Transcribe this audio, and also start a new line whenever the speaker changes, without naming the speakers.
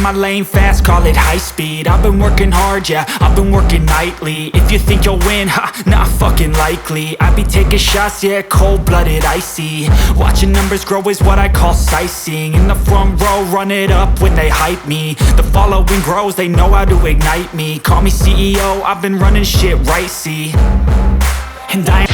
my lane fast, call it high speed. I've been working hard, yeah, I've been working nightly. If you think you'll win, ha, not fucking likely. I be taking shots, yeah, cold-blooded, icy. Watching numbers grow is what I call sightseeing. In the front row, run it up when they hype me. The following grows, they know how to ignite me. Call me CEO, I've been running shit right, see. And I